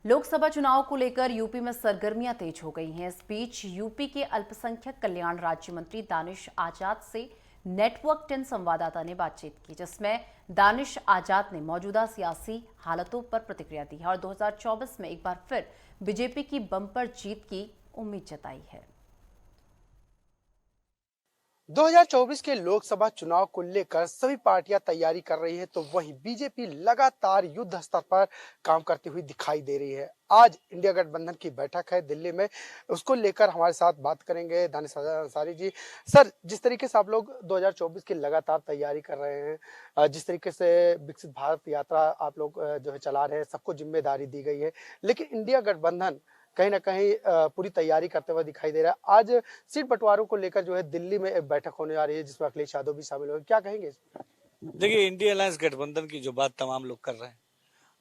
लोकसभा चुनाव को लेकर यूपी में सरगर्मियां तेज हो गई हैं। इस बीच यूपी के अल्पसंख्यक कल्याण राज्य मंत्री दानिश आजाद से नेटवर्क 10 संवाददाता ने बातचीत की, जिसमें दानिश आजाद ने मौजूदा सियासी हालातों पर प्रतिक्रिया दी है और 2024 में एक बार फिर बीजेपी की बम्पर जीत की उम्मीद जताई है। 2024 के लोकसभा चुनाव को लेकर सभी पार्टियां तैयारी कर रही हैं, तो वहीं बीजेपी लगातार युद्ध स्तर पर काम करती हुई दिखाई दे रही है। आज इंडिया गठबंधन की बैठक है दिल्ली में, उसको लेकर हमारे साथ बात करेंगे दानिश अंसारी जी। सर, जिस तरीके से आप लोग 2024 की लगातार तैयारी कर रहे हैं, जिस तरीके से विकसित भारत यात्रा आप लोग जो है चला रहे हैं, सबको जिम्मेदारी दी गई है, लेकिन इंडिया गठबंधन कहीं ना कहीं पूरी तैयारी करते हुए दिखाई दे रहा है। आज सीट बंटवारों को लेकर जो है दिल्ली में एक बैठक होने जा रही है, जिसमें अखिलेश यादव भी शामिल होंगे। क्या कहेंगे? देखिए, इंडिया अलायंस गठबंधन की जो बात तमाम लोग कर रहे हैं,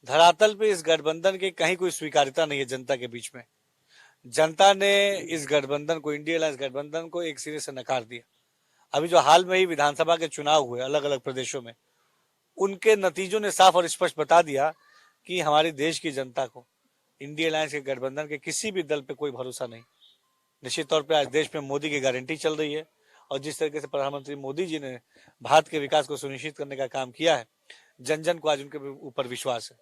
धरातल पे इस गठबंधन की कहीं कोई स्वीकार्यता नहीं है जनता के बीच में। जनता ने इस गठबंधन को, इंडिया अलायंस गठबंधन को एक सिरे से नकार दिया। अभी जो हाल में ही विधानसभा के चुनाव हुए अलग अलग प्रदेशों में, उनके नतीजों ने साफ और स्पष्ट बता दिया कि हमारे देश की जनता को इंडिया अलायंस के गठबंधन के किसी भी दल पे कोई भरोसा नहीं। निश्चित तौर पे आज देश में मोदी की गारंटी चल रही है और जिस तरीके से प्रधानमंत्री मोदी जी ने भारत के विकास को सुनिश्चित करने का काम किया है, जन जन को आज उनके ऊपर विश्वास है।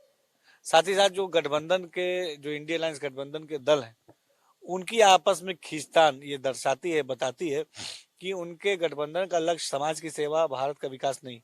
साथ ही साथ जो गठबंधन के, जो इंडिया अलायंस गठबंधन के दल हैं, उनकी आपस में खींचतान ये दर्शाती है, बताती है कि उनके गठबंधन का लक्ष्य समाज की सेवा, भारत का विकास नहीं।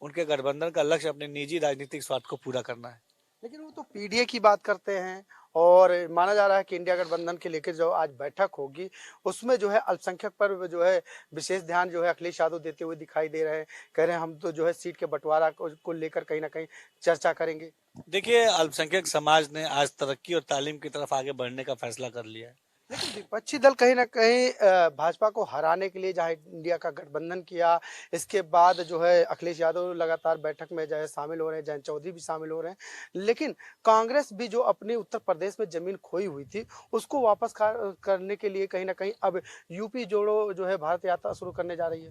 उनके गठबंधन का लक्ष्य अपने निजी राजनीतिक स्वार्थ को पूरा करना है। लेकिन वो तो पीडीए की बात करते हैं और माना जा रहा है कि इंडिया गठबंधन के लेकर जो आज बैठक होगी, उसमें जो है अल्पसंख्यक पर जो है विशेष ध्यान जो है अखिलेश यादव देते हुए दिखाई दे रहे हैं। कह रहे हैं हम तो जो है सीट के बंटवारा को लेकर कहीं ना कहीं चर्चा करेंगे। देखिए, अल्पसंख्यक समाज ने आज तरक्की और तालीम की तरफ आगे बढ़ने का फैसला कर लिया है। लेकिन विपक्षी दल कहीं ना कहीं भाजपा को हराने के लिए जहां इंडिया का गठबंधन किया, इसके बाद जो है अखिलेश यादव लगातार बैठक में जो है शामिल हो रहे हैं, जयंत चौधरी भी शामिल हो रहे हैं, लेकिन कांग्रेस भी जो अपनी उत्तर प्रदेश में जमीन खोई हुई थी, उसको वापस करने के लिए कहीं ना कहीं अब यूपी जोड़ो जो है भारत यात्रा शुरू करने जा रही है।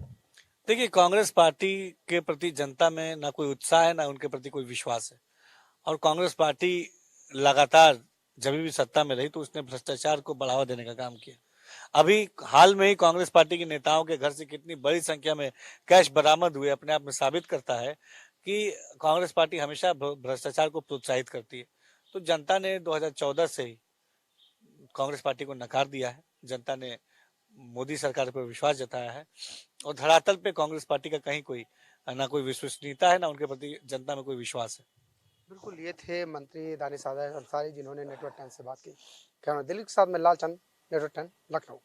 देखिए, कांग्रेस पार्टी के प्रति जनता में ना कोई उत्साह है, ना उनके प्रति कोई विश्वास है। और कांग्रेस पार्टी लगातार जब भी सत्ता में रही तो उसने भ्रष्टाचार को बढ़ावा देने का काम किया। अभी हाल में ही कांग्रेस पार्टी के नेताओं के घर से कितनी बड़ी संख्या में कैश बरामद हुए, अपने आप में साबित करता है कि कांग्रेस पार्टी हमेशा भ्रष्टाचार को प्रोत्साहित करती है। तो जनता ने 2014 से ही कांग्रेस पार्टी को नकार दिया है। जनता ने मोदी सरकार पर विश्वास जताया है और धरातल पे कांग्रेस पार्टी का कहीं कोई ना कोई विश्वसनीयता है, ना उनके प्रति जनता में कोई विश्वास है। बिल्कुल, ये थे मंत्री दानिश अंसारी, जिन्होंने नेटवर्क 10 से बात की। कैमरा दिलीप के साथ में लालचंद, नेटवर्क 10, लखनऊ।